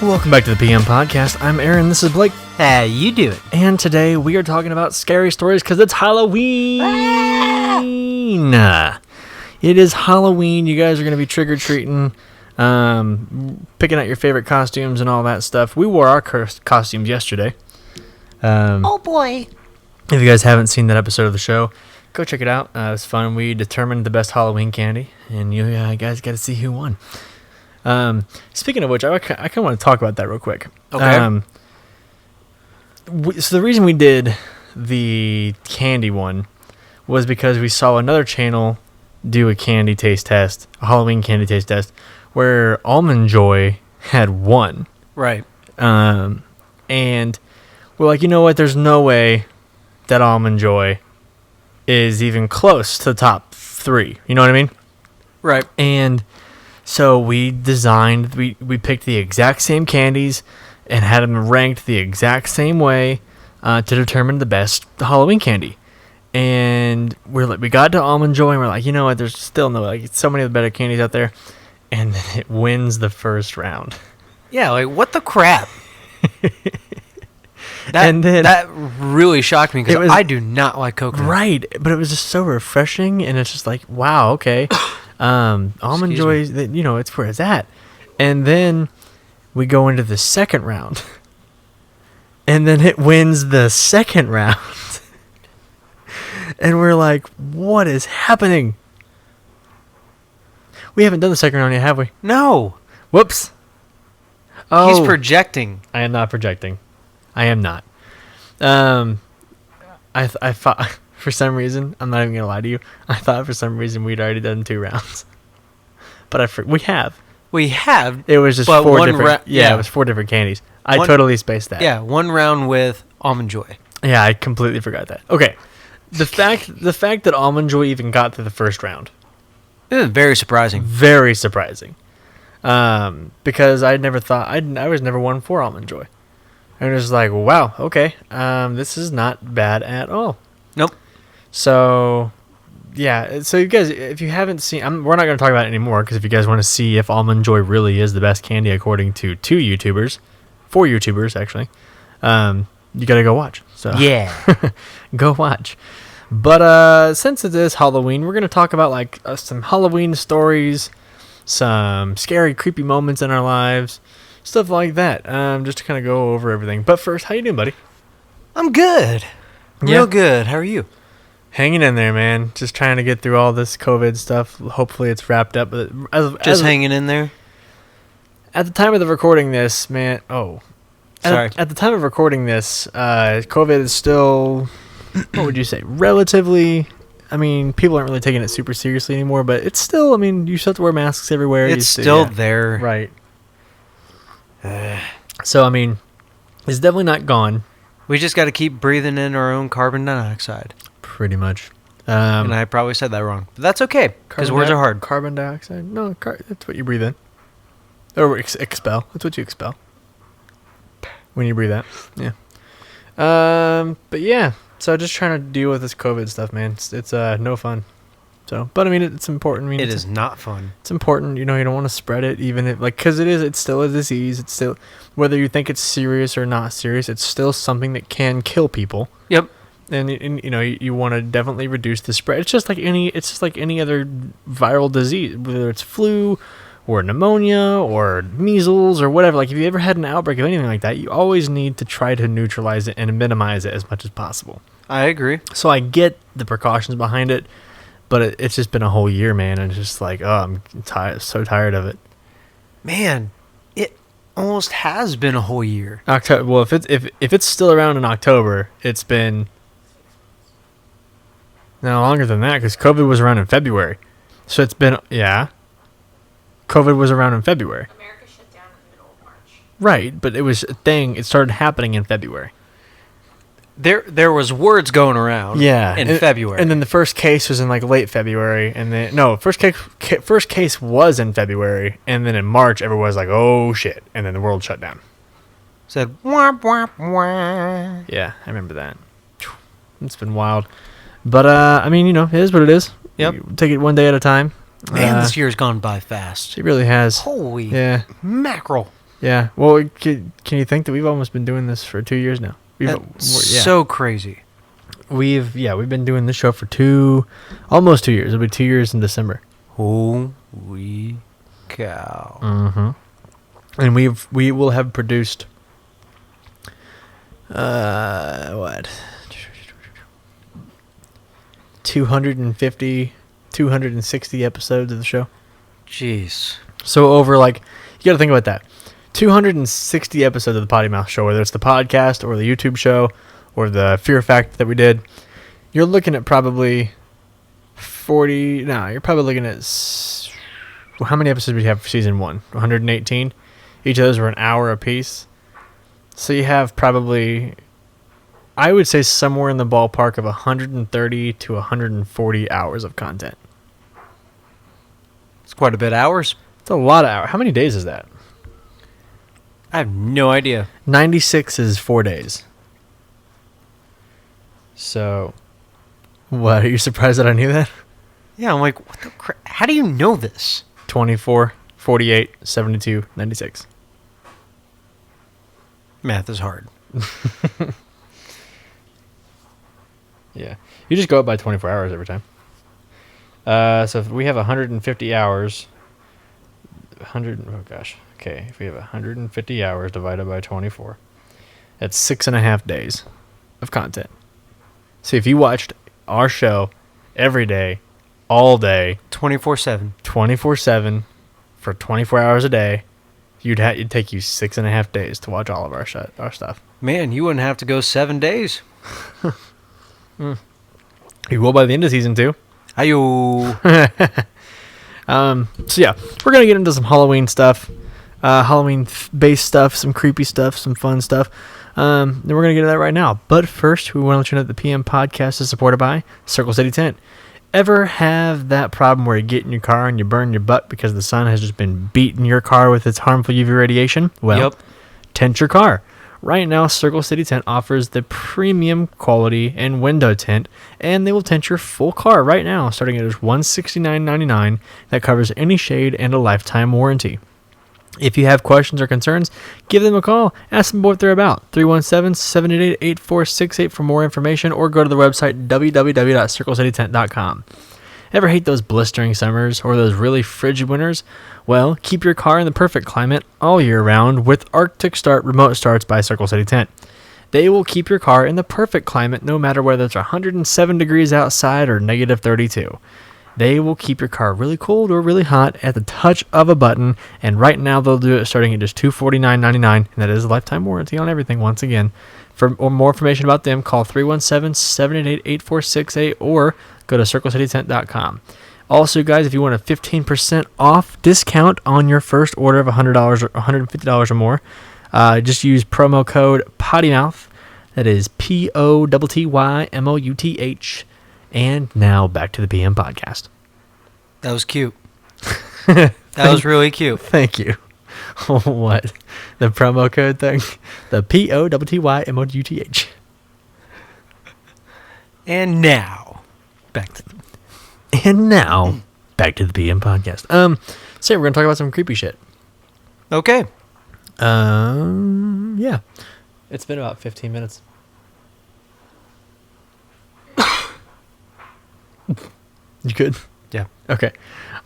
Welcome back to the PM Podcast. I'm Aaron, this is Blake. How you doing? And today we are talking about scary stories because it's Halloween. It is Halloween. You guys are going to be trick-or-treating, picking out your favorite costumes and all that stuff. We wore our costumes yesterday. Oh boy. If you guys haven't seen that episode of the show, go check it out. It was fun. We determined the best Halloween candy, and you guys got to see who won. Speaking of which, I kind of want to talk about that real quick. Okay. So the reason we did the candy one was because we saw another channel do a candy taste test, a Halloween candy taste test, where Almond Joy had won. Right. And we're like, you know what? There's no way that Almond Joy is even close to the top 3. You know what I mean? Right. And so we picked the exact same candies and had them ranked the exact same way to determine the best Halloween candy. And we got to Almond Joy and we're like, you know what? There's still so many of the better candies out there. And then it wins the first round. Yeah, like what the crap? That really shocked me because I do not like coconut. Right, but it was just so refreshing, and it's just like, wow, okay. Almond Joy, it's where it's at. And then we go into the second round, and then it wins the second round. And we're like, what is happening? We haven't done the second round yet, have we? No. Whoops. Oh, he's projecting. I am not projecting. I am not. I thought for some reason, I'm not even gonna lie to you. I thought for some reason we'd already done 2 rounds, but we have. We have. It was just 4 different. It was 4 different candies. I totally spaced that. Yeah, 1 round with Almond Joy. Yeah, I completely forgot that. Okay, the fact that Almond Joy even got to the first round. It was very surprising. Very surprising. Because I never thought I was never one for Almond Joy. And it was like, wow, okay, this is not bad at all. Nope. So, yeah. So you guys, if you haven't seen, we're not going to talk about it anymore because if you guys want to see if Almond Joy really is the best candy according to 4 YouTubers actually, you got to go watch. So yeah, go watch. But since it is Halloween, we're going to talk about some Halloween stories, some scary, creepy moments in our lives. Stuff like that, just to kind of go over everything. But first, how you doing, buddy? I'm good. Real good. How are you? Hanging in there, man. Just trying to get through all this COVID stuff. Hopefully it's wrapped up. But hanging in there? At the time of the recording this, man... Oh. Sorry. At the time of recording this, COVID is still... What would you say? Relatively... I mean, people aren't really taking it super seriously anymore, but it's still... I mean, you still have to wear masks everywhere. It's still there. Right. So, I mean, it's definitely not gone. We just got to keep breathing in our own carbon dioxide. Pretty much. And I probably said that wrong. But that's okay, because words are hard. Carbon dioxide? No, that's what you breathe in. Or expel. That's what you expel when you breathe out. Yeah. But yeah, so just trying to deal with this COVID stuff, man. It's no fun. So, but I mean, it's important. I mean, it is not fun. It's important, you don't want to spread it, even if, because it's still a disease. It's still, whether you think it's serious or not serious, it's still something that can kill people. Yep. And you want to definitely reduce the spread. It's just like any other viral disease, whether it's flu or pneumonia or measles or whatever. Like if you ever had an outbreak of anything like that, you always need to try to neutralize it and minimize it as much as possible. I agree. So I get the precautions behind it. But it's just been a whole year, man, and it's just like, oh, I'm so tired of it. Man, it almost has been a whole year. October. Well, if it's still around in October, it's been no longer than that because COVID was around in February. So it's been COVID was around in February. America shut down in the middle of March. Right, but it was a thing. It started happening in February. There was words going around. Yeah, in February, and then the first case was in late February, and then first case was in February, and then in March everyone was like, oh shit, and then the world shut down. Said wah wah wah. Yeah, I remember that. It's been wild, but I mean, it is what it is. Yep. You take it one day at a time. Man, this year's gone by fast. It really has. Holy mackerel. Yeah. Well, can you think that we've almost been doing this for 2 years now? So crazy. We've been doing this show for almost 2 years. It'll be 2 years in December. Holy cow. Mm-hmm. And we will have produced what 250 260 episodes of the show. Jeez. So over, like, you got to think about that. 260 episodes of the Potty Mouth Show, whether it's the podcast or the YouTube show or the Fear Fact that we did, you're looking at probably 40. No, you're probably looking at how many episodes did we have for season 1? 118. Each of those were an hour apiece. So you have probably, I would say, somewhere in the ballpark of 130 to 140 hours of content. It's quite a bit of hours. It's a lot of hours. How many days is that? I have no idea. 96 is 4 days. So, what? Are you surprised that I knew that? Yeah, I'm like, what the crap? How do you know this? 24, 48, 72, 96. Math is hard. Yeah. You just go up by 24 hours every time. So if we have 150 hours, okay, if we have 150 hours divided by 24, that's 6.5 days of content. So if you watched our show every day, all day, 24/7. 24/7 for 24 hours a day, it'd take you 6.5 days to watch all of our stuff. Man, you wouldn't have to go 7 days. You will by the end of season 2. Ayo. So yeah, we're gonna get into some Halloween stuff, Halloween-based stuff, some creepy stuff, some fun stuff. Then we're gonna get to that right now. But first, we want to let you know that the PM podcast is supported by Circle City Tent. Ever have that problem where you get in your car and you burn your butt because the sun has just been beating your car with its harmful UV radiation? Well, Yep. tent your car. Right now, Circle City Tent offers the premium quality and window tint, and they will tent your full car right now, starting at just $169.99. That covers any shade and a lifetime warranty. If you have questions or concerns, give them a call. Ask them what they're about. 317-788-8468 for more information, or go to the website www.circlecitytent.com. Ever hate those blistering summers or those really frigid winters? Well, keep your car in the perfect climate all year round with Arctic Start Remote Starts by Circle City Tent. They will keep your car in the perfect climate no matter whether it's 107 degrees outside or negative 32. They will keep your car really cold or really hot at the touch of a button, and right now they'll do it starting at just $249.99, and that is a lifetime warranty on everything once again. For more information about them, call 317-788-8468 or go to circlecitytent.com. Also, guys, if you want a 15% off discount on your first order of $100 or $150 or more, just use promo code PottyMouth. That is POTTYMOUTH. And now back to the PM podcast. That was cute. That was really cute. Thank you. What? The promo code thing? The POTTYMOUTH. And now, back to the PM podcast. So we're gonna talk about some creepy shit. Okay. Yeah. It's been about 15 minutes. You good? Yeah. Okay.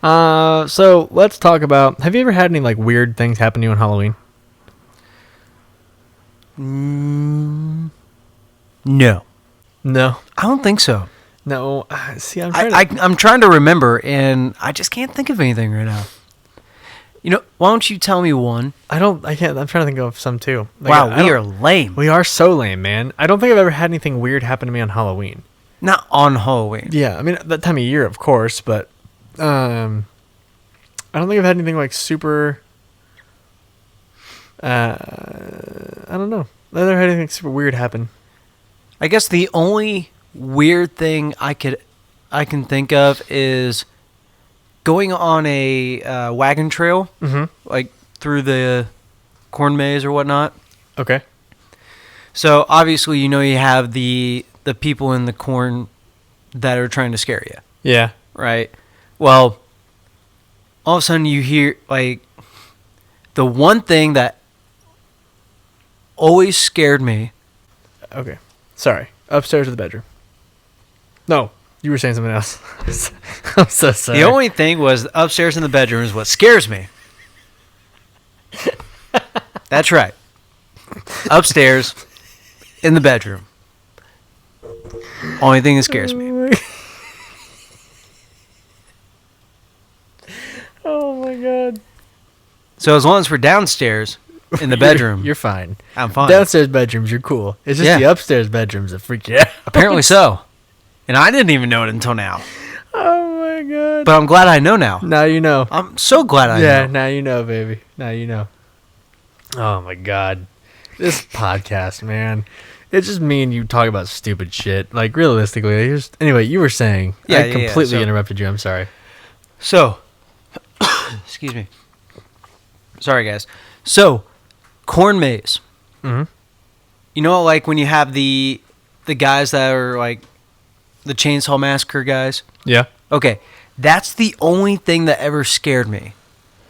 So let's talk about. Have you ever had any like weird things happen to you on Halloween? No. No. I don't think so. No. See, I'm I'm trying to remember, and I just can't think of anything right now. You know, why don't you tell me one? I can't. I'm trying to think of some too. Like, Wow, we are lame. We are so lame, man. I don't think I've ever had anything weird happen to me on Halloween. Not on Halloween. Yeah, I mean that time of year, of course, but I don't think I've had anything like super. I don't know. I've never had anything super weird happen. I guess the only weird thing I can think of is going on a wagon trail, like through the corn maze or whatnot. Okay. So obviously, you know, you have the people in the corn that are trying to scare you. Yeah. Right. Well, all of a sudden you hear like the one thing that always scared me. Okay. Sorry. Upstairs or the bedroom? No. You were saying something else. I'm so sorry. The only thing was upstairs in the bedroom is what scares me. That's right. Upstairs in the bedroom. Only thing that scares me. Oh my god. So as long as we're downstairs in the bedroom, You're fine. I'm fine. Downstairs bedrooms, you're cool. It's just Yeah. the upstairs bedrooms that freak you out. Apparently so. And I didn't even know it until now. Oh my god. But I'm glad I know now. Now you know. I'm so glad I Yeah, know. now you know, baby. Now you know. Oh my god. This podcast, man. It's just me and you talk about stupid shit. Like, realistically. Anyway, you were saying. Yeah, I yeah, completely so- interrupted you. I'm sorry. So, excuse me. Sorry, guys. So, corn maze. Mm-hmm. You know, like when you have the guys that are like the Chainsaw Massacre guys? Yeah. Okay, that's the only thing that ever scared me.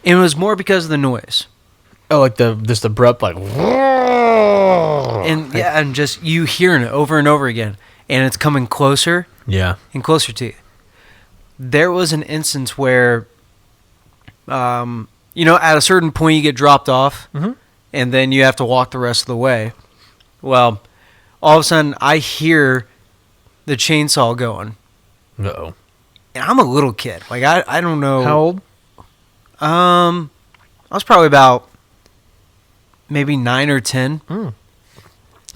And it was more because of the noise. Oh, like this abrupt, like. And yeah, and just you hearing it over and over again. And it's coming closer Yeah. and closer to you. There was an instance where, you know, at a certain point you get dropped off, Mm-hmm. and then you have to walk the rest of the way. Well, all of a sudden I hear the chainsaw going. Uh-oh. And I'm a little kid. Like, I don't know. How old? I was probably about maybe 9 or 10.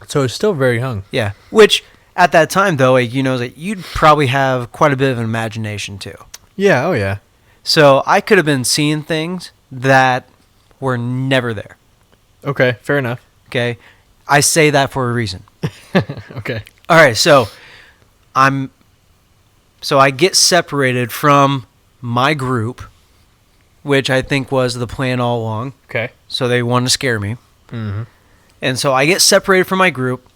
So it's still very young. Yeah. Which, at that time, though, like, you know, like, you'd probably have quite a bit of an imagination, too. Yeah, oh yeah. So I could have been seeing things that were never there. Okay, fair enough. Okay? I say that for a reason. Okay. All right, so I get separated from my group, which I think was the plan all along. Okay. So they wanted to scare me. Mm-hmm. And so I get separated from my group,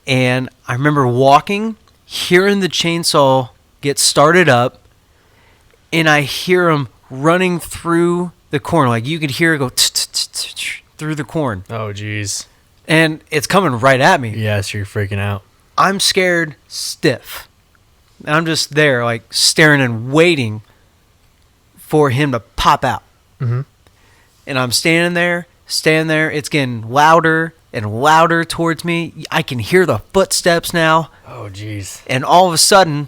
and I remember walking, hearing the chainsaw get started up, and I hear him running through the corn. Like, you could hear it go through the corn. Oh, jeez. And it's coming right at me. Yes, you're freaking out. I'm scared stiff. And I'm just there, like, staring and waiting for him to pop out. Mm-hmm. And I'm standing there. It's getting louder and louder towards me. I can hear the footsteps now. Oh, jeez. And all of a sudden,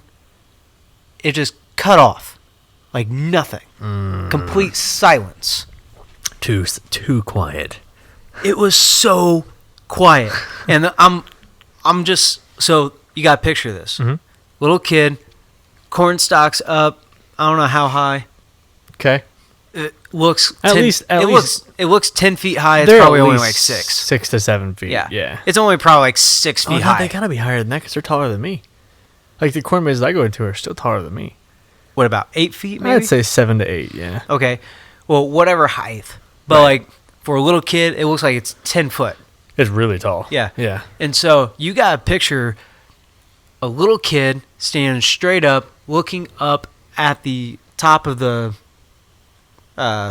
it just cut off. Like nothing. Complete silence. Too quiet. It was so quiet. And I'm just, so you got to picture this. Mhm. Little kid, corn stalks up, I don't know how high. Okay. It looks At least- it looks 10 feet high. It's They're probably at only least like 6. 6 to 7 feet. Yeah. Yeah. It's only probably like 6 Oh, feet no, high. they gotta be higher than that because they're taller than me. Like the corn mazes I go into are still taller than me. What, about 8 feet maybe? I'd say 7 to 8. Yeah. Okay. Well, whatever height. But Right. like for a little kid, it looks like it's 10 foot. It's really tall. Yeah. Yeah. And so you got to picture a little kid standing straight up, looking up at the top of the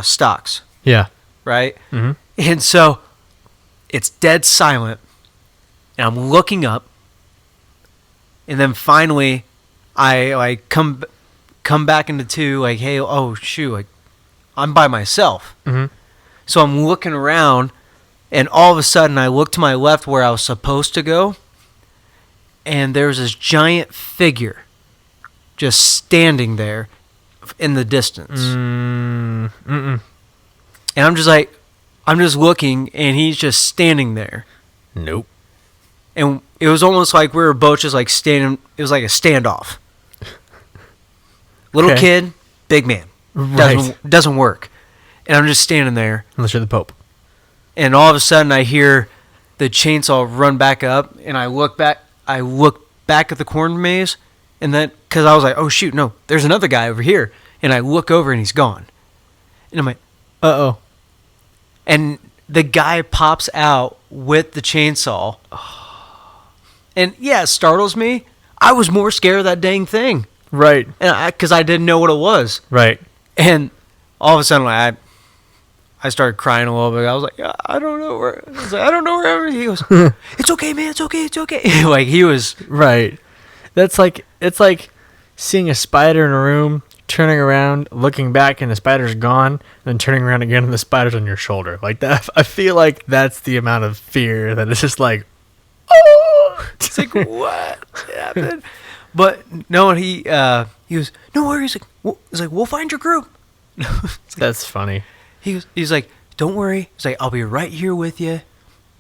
stalks, Yeah. right? Mm-hmm. And so it's dead silent, and I'm looking up, and then finally I like come back into two, like, hey, oh shoot, like I'm by myself. Mm-hmm. So I'm looking around, and all of a sudden I look to my left where I was supposed to go, and there's this giant figure just standing there in the distance. Mm-mm. And I'm just looking, and he's just standing there. Nope. And it was almost like we were both just like standing. It was like a standoff. Little Okay. kid, big man. Right. Doesn't work. And I'm just standing there. Unless you're the Pope. And all of a sudden I hear the chainsaw run back up, and I look back at the corn maze, and then, because I was like, oh shoot, no, there's another guy over here. And I look over and he's gone. And I'm like, Uh-oh. and the guy pops out with the chainsaw. And yeah, it startles me. I was more scared of that dang thing. Right. And because I didn't know what it was. Right. And all of a sudden, I I started crying a little bit. I was like, I don't know where. I don't know where. He goes, it's okay, man. It's okay. It's okay. Like he was Right. It's like seeing a spider in a room, turning around, looking back, and the spider's gone, and then turning around again, and the spider's on your shoulder. Like that. I feel like that's the amount of fear that it's just like, oh, It's like, what happened? But no, and he goes, no worries. He's like, we'll find your group. That's funny. He's like, don't worry. He's like, I'll be right here with you. I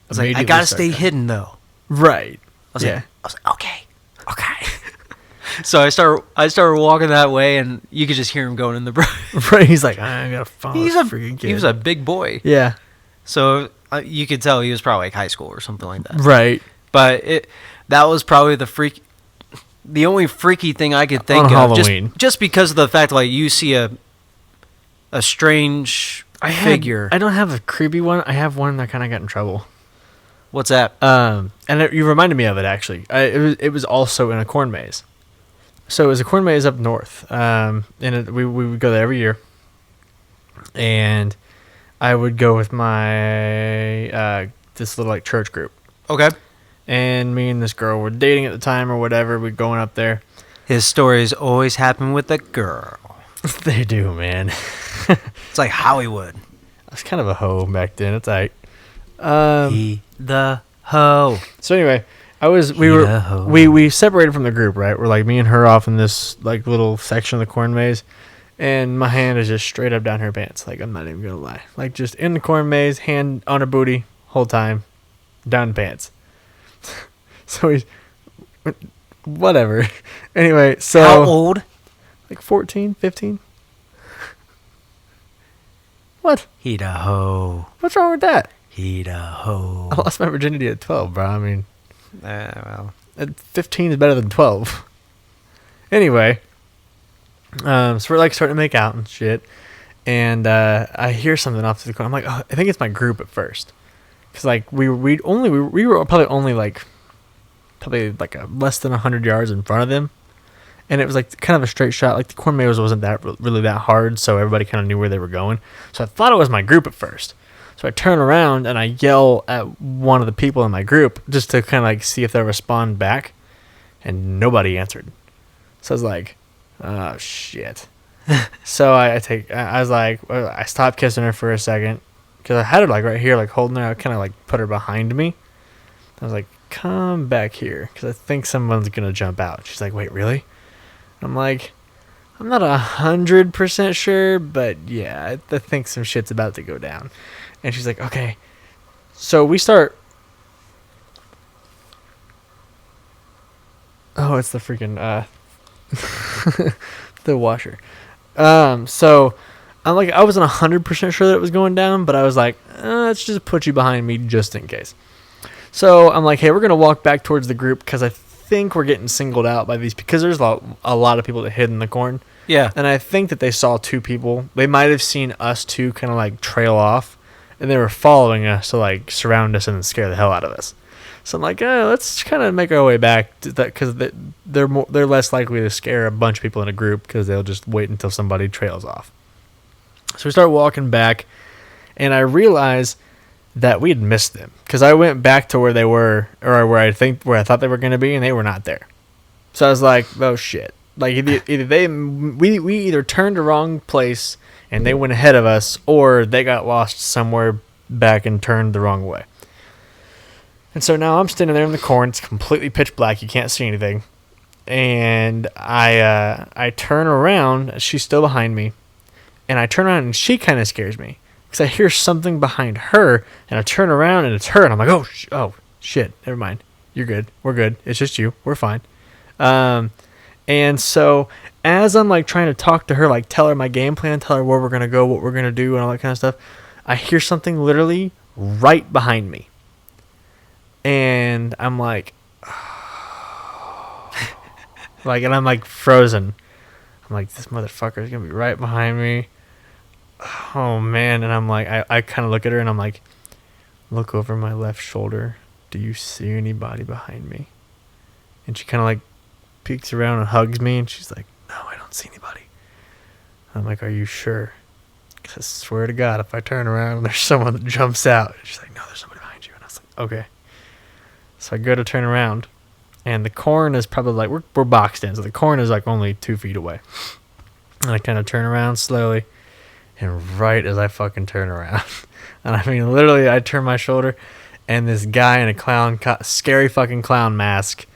was like, I Immediately gotta start stay crying. hidden though. Right. I was like, okay. So I started walking that way, and you could just hear him going in the brush. Right. He's like, I gotta follow He's this a freaking kid. he was a big boy, yeah. so you could tell he was probably like high school or something like that. Right. But that was probably the only freaky thing I could think On of, Halloween. just because of the fact like you see a strange figure. I don't have a creepy one. I have one that kind of got in trouble. What's that? You reminded me of it actually. It was also in a corn maze. So it was a corn maze up north. We would go there every year. And I would go with my this little like church group. Okay. And me and this girl were dating at the time or whatever. We're going up there. His stories always happen with a girl. They do, man. It's like Hollywood. I was kind of a hoe back then. It's like, He the hoe. so anyway, Idaho. we separated from the group, right? We're like me and her off in this like little section of the corn maze, and my hand is just straight up down her pants. Like I'm not even gonna lie, like just in the corn maze, hand on her booty, whole time, down the pants. So he's whatever. Anyway, so How old? like 14, 15. What? He the hoe. What's wrong with that? He the hoe. I lost my virginity at 12, bro. I mean, Well. 15 is better than 12. Anyway, so we're like starting to make out and shit, and I hear something off to the corner. I'm like, oh, I think it's my group at first, because like we were probably only like less than 100 yards in front of them, and it was like kind of a straight shot. Like the corn maze wasn't that really that hard, so everybody kind of knew where they were going. So I thought it was my group at first. So I turn around and I yell at one of the people in my group just to kind of like see if they respond back, and nobody answered. So I was like, oh shit. So I was like, I stopped kissing her for a second because I had her like right here, like holding her. I kind of like put her behind me. I was like, come back here because I think someone's gonna jump out. She's like, wait, really? I'm like, I'm not 100% sure, but yeah, I think some shit's about to go down. And she's like, okay. So we start. Oh, it's the freaking the washer. So I'm like, I wasn't 100% sure that it was going down, but I was like, let's just put you behind me just in case. So I'm like, hey, we're gonna walk back towards the group because I think we're getting singled out by these, because there's a lot of people that hid in the corn. Yeah. And I think that they saw two people. They might have seen us two kind of like trail off, and they were following us to like surround us and scare the hell out of us. So I'm like, let's kind of make our way back because they're less likely to scare a bunch of people in a group because they'll just wait until somebody trails off. So we start walking back, and I realize that we had missed them because I went back to where they were, or where I thought they were going to be, and they were not there. So I was like, oh shit. Like we either turned the wrong place and they went ahead of us, or they got lost somewhere back and turned the wrong way. And so now I'm standing there in the corn. It's completely pitch black. You can't see anything. And I turn around. She's still behind me. And I turn around, and she kind of scares me because I hear something behind her. And I turn around, and it's her. And I'm like, oh shit. Never mind. You're good. We're good. It's just you. We're fine. And so as I'm like trying to talk to her, like tell her my game plan, tell her where we're going to go, what we're going to do, and all that kind of stuff, I hear something literally right behind me. And I'm like, like, and I'm like frozen. I'm like, this motherfucker is going to be right behind me. Oh man. And I'm like, I kind of look at her and I'm like, look over my left shoulder. Do you see anybody behind me? And she kind of like peeks around and hugs me, and she's like, no, I don't see anybody. I'm like, are you sure? 'Cause I swear to God, if I turn around and there's someone that jumps out, she's like, no, there's somebody behind you. And I was like, okay. So I go to turn around, and the corn is probably like, we're boxed in, so the corn is like only 2 feet away. And I kind of turn around slowly, and right as I fucking turn around, and I mean, literally, I turn my shoulder, and this guy in a scary fucking clown mask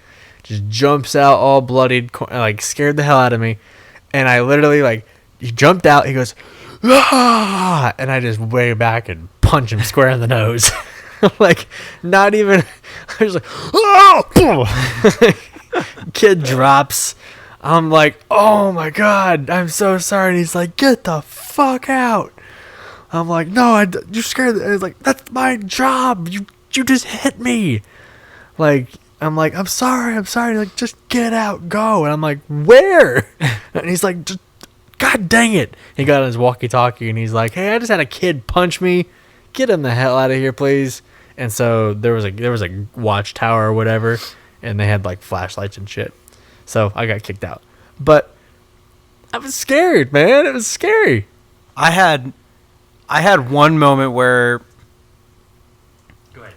just jumps out all bloodied, like scared the hell out of me. And I literally, like, he jumped out, he goes, ah! And I just way back and punch him square in the nose. Like, not even, I was like, oh! Kid drops. I'm like, oh my God, I'm so sorry. And he's like, get the fuck out. I'm like, no, you scared. He's like, that's my job. You just hit me. Like, I'm like, I'm sorry. Like, just get out, go. And I'm like, where? And he's like, just, God dang it. He got on his walkie-talkie and he's like, hey, I just had a kid punch me. Get him the hell out of here, please. And so there was a watchtower or whatever, and they had like flashlights and shit. So I got kicked out. But I was scared, man. It was scary. I had one moment where. Go ahead.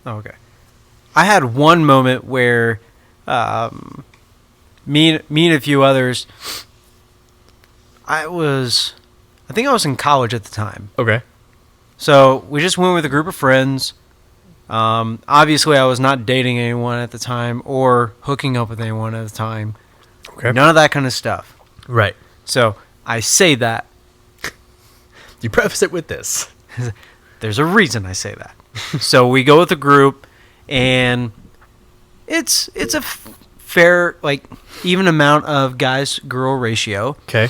Oh, okay. I had one moment where me and a few others. I think I was in college at the time. Okay. So we just went with a group of friends. Obviously, I was not dating anyone at the time or hooking up with anyone at the time. Okay. None of that kind of stuff. Right. So I say that. You preface it with this. There's a reason I say that. So we go with a group, and it's a fair, like, even amount of guys-girl ratio. Okay.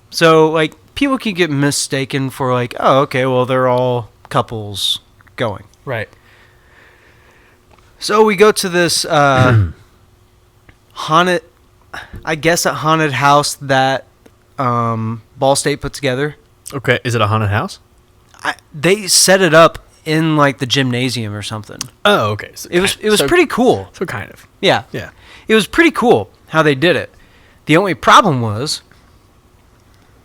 So, like, people can get mistaken for, like, oh, okay, well, they're all couples going. Right. So we go to this haunted, I guess a haunted house that Ball State put together. Okay. Is it a haunted house? They set it up in, like, the gymnasium or something. Oh, okay. So It was pretty cool. So kind of. Yeah. Yeah. It was pretty cool how they did it. The only problem was,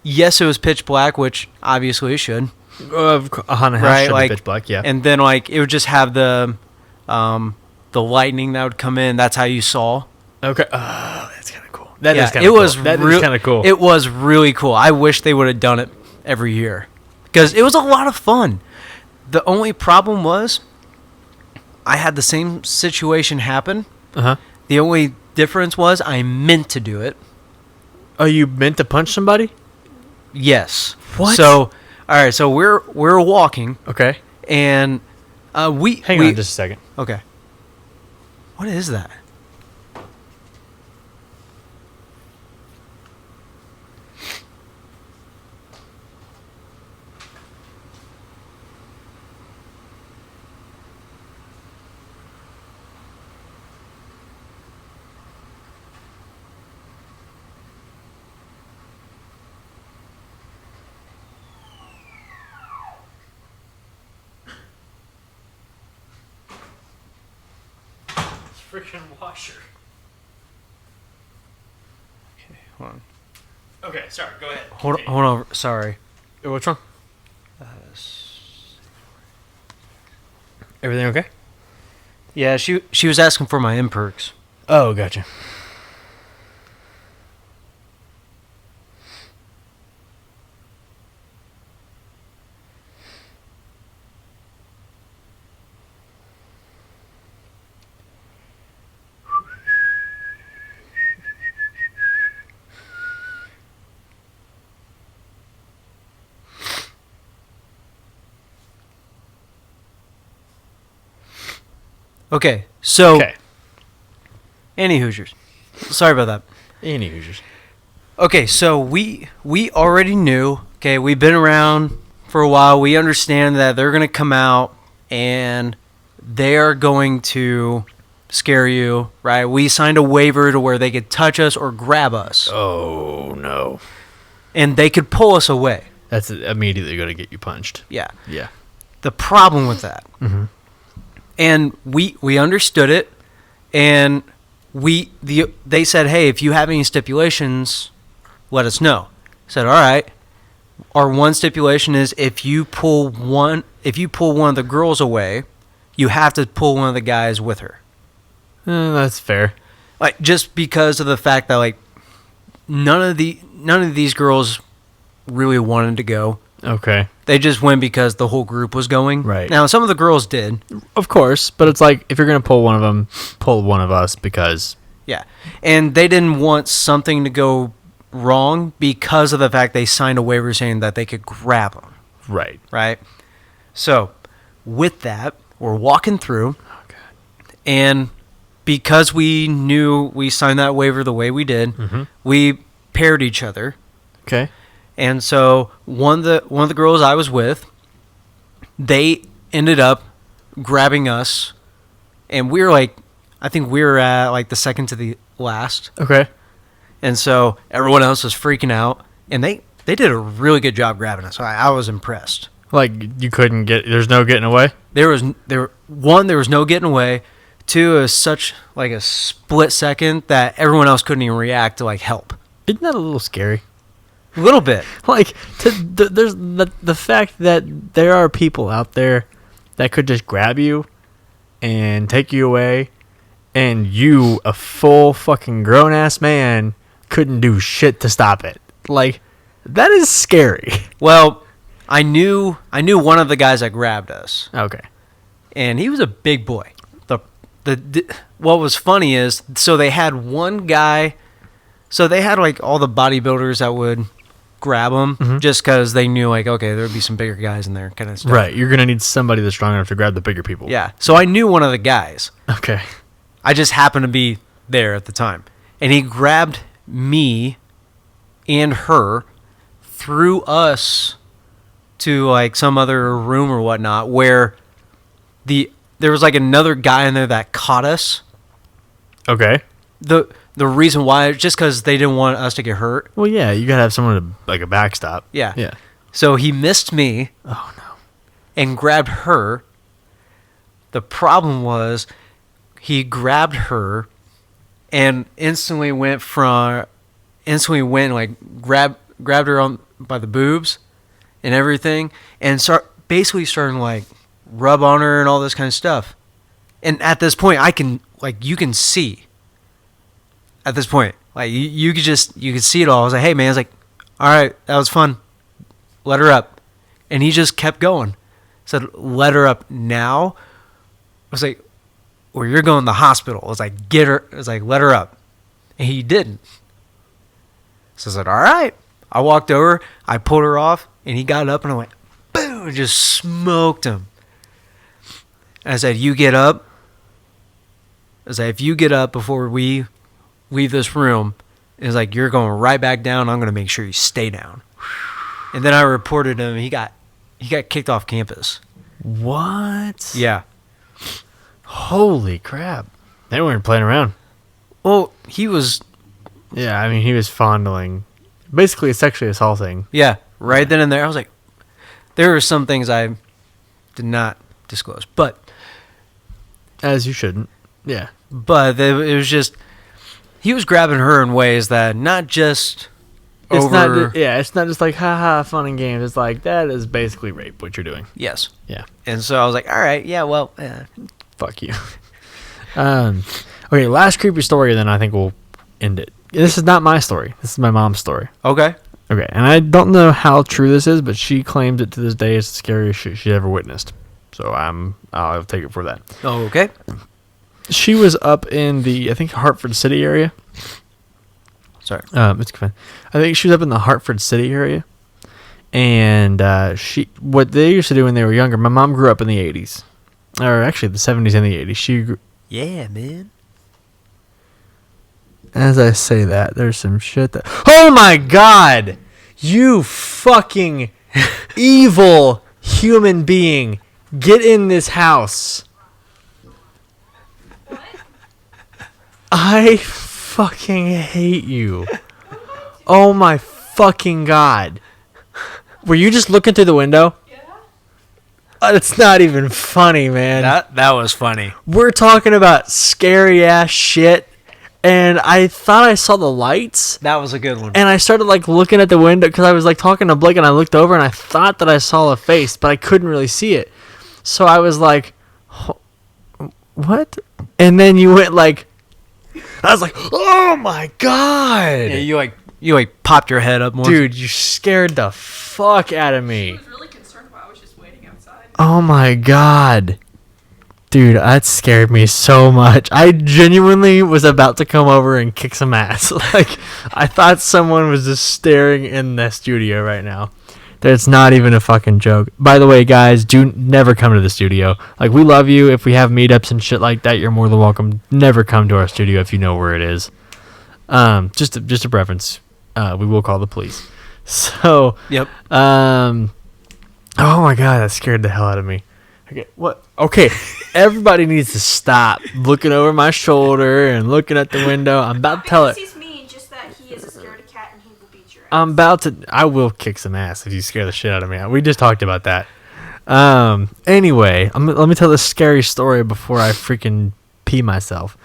yes, it was pitch black, which obviously it should. A haunted house should be pitch black, yeah. And then, like, it would just have the lightning that would come in. That's how you saw. Okay. Oh, that's kind of cool. That is kind of cool. It was really cool. I wish they would have done it every year because it was a lot of fun. The only problem was I had the same situation happen. Uh-huh. The only difference was I meant to do it. Oh, you meant to punch somebody? Yes. What? So, all right. So we're walking. Okay. And Hang on just a second. Okay. What is that? Freaking washer. Okay, hold on. Okay, sorry. Go ahead. Hold on. Sorry. What's wrong? Everything okay? Yeah, she was asking for my imperks. Oh, gotcha. Okay, so Okay. Annie Hoosiers. Sorry about that. Any Hoosiers. Okay, so we already knew. Okay, we've been around for a while. We understand that they're going to come out and they are going to scare you, right? We signed a waiver to where they could touch us or grab us, Oh, no. and they could pull us away. That's immediately going to get you punched. Yeah. Yeah. The problem with that, and we understood it, and they said, hey, if you have any stipulations, let us know. I said, all right. our one stipulation is if you pull one of the girls away, you have to pull one of the guys with her. That's fair. Like, just because of the fact that, like, none of these girls really wanted to go. Okay. They just went because the whole group was going. Right. Now, some of the girls did. Of course, but it's like, if you're going to pull one of them, pull one of us because... Yeah. And they didn't want something to go wrong because of the fact they signed a waiver saying that they could grab them. Right. Right? So, with that, we're walking through. Oh, God. And because we knew we signed that waiver the way we did, Mm-hmm. we paired each other. Okay. And so one of the girls I was with, they ended up grabbing us, and we were like, I think we were at like the second to the last. Okay. And so everyone else was freaking out, and they did a really good job grabbing us. I was impressed. Like, you couldn't get... There's no getting away? There was no getting away. Two, it was such like a split second that everyone else couldn't even react to like help. Isn't that a little scary? A little bit. Like, there's the fact that there are people out there that could just grab you and take you away, and you, a full fucking grown-ass man, couldn't do shit to stop it. Like, that is scary. Well, I knew one of the guys that grabbed us, Okay. and he was a big boy. What was funny is, so they had one guy, so they had like all the bodybuilders that would grab him just because they knew like, okay, there would be some bigger guys in there kind of stuff. Right. You're going to need somebody that's strong enough to grab the bigger people. Yeah. So I knew one of the guys. Okay. I just happened to be there at the time. And he grabbed me and her, threw us to like some other room or whatnot where there was like another guy in there that caught us. Okay. The reason why is just because they didn't want us to get hurt. Well, yeah, you got to have someone to, like, a backstop. Yeah. Yeah. So he missed me Oh, no. and grabbed her. The problem was he grabbed her and instantly went like grabbed her on by the boobs and everything and basically starting to like rub on her and all this kind of stuff. And at this point you can see at this point, like you could see it all. I was like, hey man, I was like, all right, that was fun. Let her up. And he just kept going. Said, let her up now. I was like, well, you're going to the hospital. I was like, get her. I was like, let her up. And he didn't. So I said, all right. I walked over. I pulled her off. And he got up and I went, boom, and just smoked him. And I said, you get up. I said, if you get up before we leave this room, it's like, you're going right back down. I'm going to make sure you stay down. And then I reported him. He got kicked off campus. What? Yeah. Holy crap. They weren't playing around. Well, he was... Yeah, I mean, he was fondling. Basically, sexually assaulting. Yeah, right then and there. I was like... There were some things I did not disclose. But... As you shouldn't. Yeah. But it was just... He was grabbing her in ways that not just... It's over... it's not just like, haha, fun and games. It's like, that is basically rape, what you're doing. Yes. Yeah. And so I was like, all right, yeah, well... Fuck you. Okay, last creepy story, then I think we'll end it. This is not my story. This is my mom's story. Okay. Okay, and I don't know how true this is, but she claims it to this day is the scariest shit she's ever witnessed. So I'll take it for that. Oh, okay. She was up in the, I think, Hartford City area. Sorry. It's fine. I think she was up in the Hartford City area. And what they used to do when they were younger, my mom grew up in the 80s. Or actually the 70s and the 80s. Yeah, man. As I say that, there's some shit that... Oh my god! You fucking evil human being. Get in this house. What? I fucking hate you. Oh my fucking god. Were you just looking through the window? Yeah. It's not even funny, man. That was funny. We're talking about scary ass shit, and I thought I saw the lights. That was a good one. And I started like looking at the window because I was like talking to Blake, and I looked over and I thought that I saw a face, but I couldn't really see it. So I was like, "What?" And then you went like, I was like, "Oh my god!" Yeah, you popped your head up more. Dude, you scared the fuck out of me. I was really concerned while I was just waiting outside. Oh my god. Dude, that scared me so much. I genuinely was about to come over and kick some ass. Like, I thought someone was just staring in the studio right now. That's not even a fucking joke. By the way, guys, do never come to the studio. Like, we love you. If we have meetups and shit like that, you're more than welcome. Never come to our studio if you know where it is. Just a preference. We will call the police. So, Yep. oh my god, that scared the hell out of me. Okay, what? Okay, everybody needs to stop looking over my shoulder and looking at the window. I'm about to tell it. He's mean, just that he is a scaredy cat and he will beat your ass. I'm about to. I will kick some ass if you scare the shit out of me. We just talked about that. Anyway, let me tell this scary story before I freaking pee myself.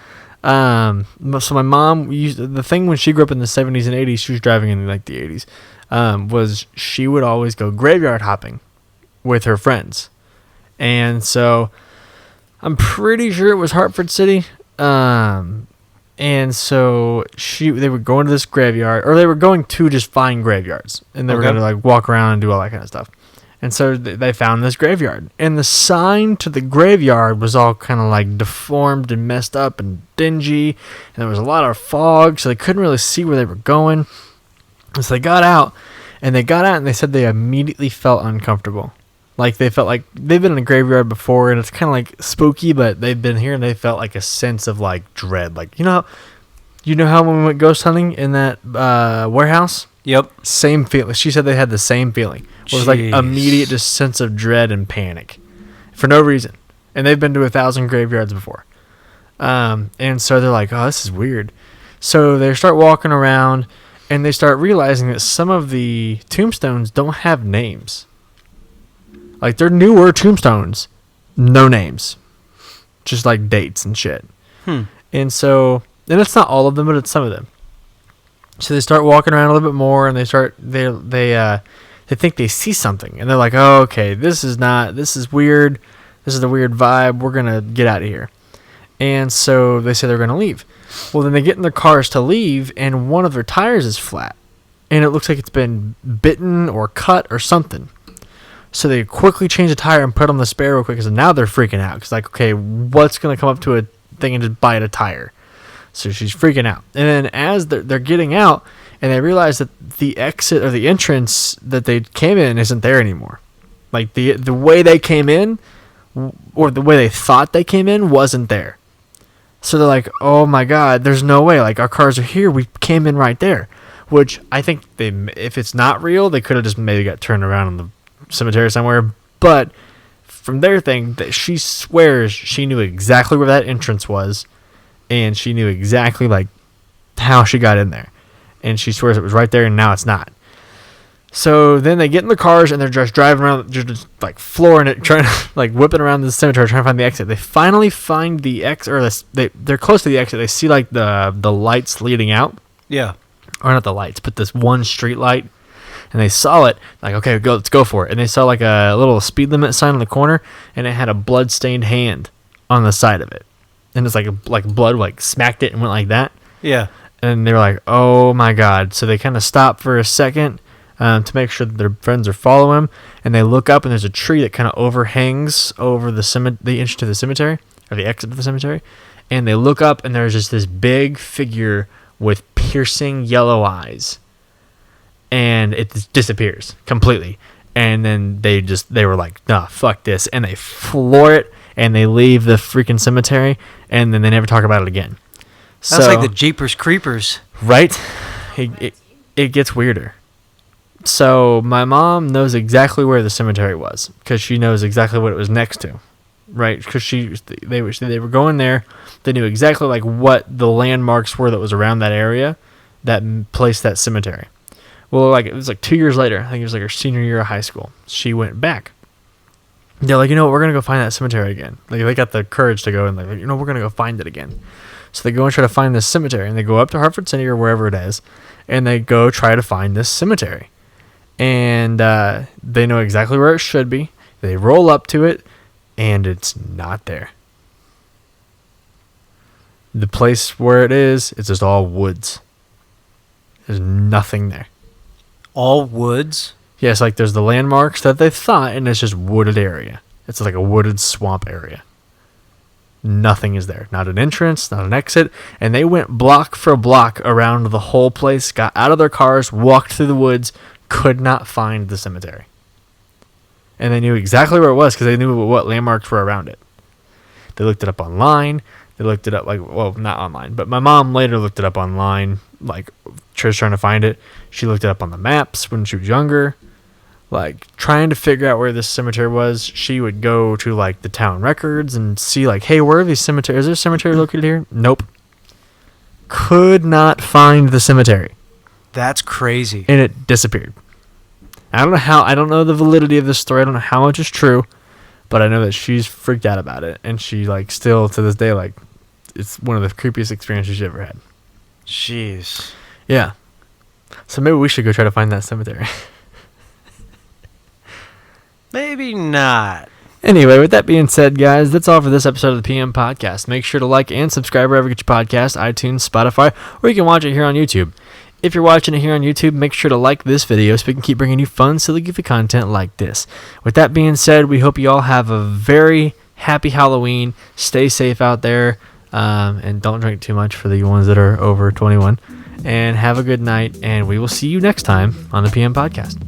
So my mom the thing when she grew up in the 70s and 80s, she was driving in like the 80s. Was she would always go graveyard hopping with her friends. And so I'm pretty sure it was Hartford City. And so they were going to this graveyard, or they were going to just find graveyards, and they were going to like walk around and do all that kind of stuff. And so they found this graveyard, and the sign to the graveyard was all kind of like deformed and messed up and dingy, and there was a lot of fog, so they couldn't really see where they were going. So they got out, and they said they immediately felt uncomfortable. Like, they felt like they've been in a graveyard before, and it's kind of like spooky, but they've been here, and they felt like a sense of like dread. Like, you know how when we went ghost hunting in that warehouse? Yep. Same feeling. She said they had the same feeling. It was like Jeez. immediate just sense of dread and panic for no reason. And they've been to 1,000 graveyards before. And so they're like, oh, this is weird. So they start walking around, and they start realizing that some of the tombstones don't have names. Like, they're newer tombstones, no names, just like dates and shit. And it's not all of them, but it's some of them. So they start walking around a little bit more, and they think they see something, and they're like, oh, okay, this is weird. This is a weird vibe. We're gonna get out of here. And so they say they're gonna leave. Well, then they get in their cars to leave, and one of their tires is flat, and it looks like it's been bitten or cut or something. So they quickly change the tire and put on the spare real quick, because now they're freaking out. Because, like, okay, what's going to come up to a thing and just bite a tire? So she's freaking out. And then as they're getting out, and they realize that the exit or the entrance that they came in isn't there anymore. Like, the way they came in, or the way they thought they came in, wasn't there. So they're like, oh my god, there's no way. Like, our cars are here. We came in right there. Which I think if it's not real, they could have just maybe got turned around in the cemetery somewhere. But from their thing, that she swears she knew exactly where that entrance was, and she knew exactly like how she got in there, and she swears it was right there, and now it's not. So then they get in the cars, and they're just driving around, just like flooring it, trying to like whipping around the cemetery, trying to find the exit. They finally find the exit, or they're close to the exit. They see like the lights leading out. Yeah. Or not the lights, but this one street light. And they saw it, like, okay, let's go for it. And they saw like a little speed limit sign in the corner, and it had a blood-stained hand on the side of it. And it's like blood like smacked it and went like that. Yeah. And they were like, oh my god. So they kind of stop for a second to make sure that their friends are following them. And they look up, and there's a tree that kind of overhangs over the entrance to the cemetery, or the exit of the cemetery. And they look up, and there's just this big figure with piercing yellow eyes. And it disappears completely. And then they were like, nah, fuck this. And they floor it, and they leave the freaking cemetery, and then they never talk about it again. That's like the Jeepers Creepers. Right? It gets weirder. So my mom knows exactly where the cemetery was, because she knows exactly what it was next to. Right? Because they were going there. They knew exactly like what the landmarks were that was around that area that placed that cemetery. Well, like, it was like 2 years later. I think it was like her senior year of high school. She went back. They're like, you know what, we're going to go find that cemetery again. Like, they got the courage to go, and like, you know, we're going to go find it again. So they go and try to find this cemetery, and they go up to Hartford City or wherever it is, and they go try to find this cemetery. And they know exactly where it should be. They roll up to it, and it's not there. The place where it is, it's just all woods. There's nothing there. All woods? Yes, like there's the landmarks that they thought, and it's just wooded area. It's like a wooded swamp area. Nothing is there. Not an entrance, not an exit. And they went block for block around the whole place, got out of their cars, walked through the woods, could not find the cemetery. And they knew exactly where it was because they knew what landmarks were around it. They looked it up online. They looked it up, not online, but my mom later looked it up online, like, trying to find it. She looked it up on the maps when she was younger, like, trying to figure out where this cemetery was. She would go to, like, the town records and see, like, hey, where are these cemeteries? Is there a cemetery located here? Nope. Could not find the cemetery. That's crazy. And it disappeared. I don't know the validity of this story. I don't know how much is true. But I know that she's freaked out about it, and she, like, still to this day, like, it's one of the creepiest experiences she's ever had. Jeez. Yeah. So maybe we should go try to find that cemetery. Maybe not. Anyway, with that being said, guys, that's all for this episode of the PM Podcast. Make sure to like and subscribe wherever you get your podcast, iTunes, Spotify, or you can watch it here on YouTube. If you're watching it here on YouTube, make sure to like this video so we can keep bringing you fun, silly, goofy content like this. With that being said, we hope you all have a very happy Halloween. Stay safe out there, and don't drink too much for the ones that are over 21. And have a good night, and we will see you next time on the PM Podcast.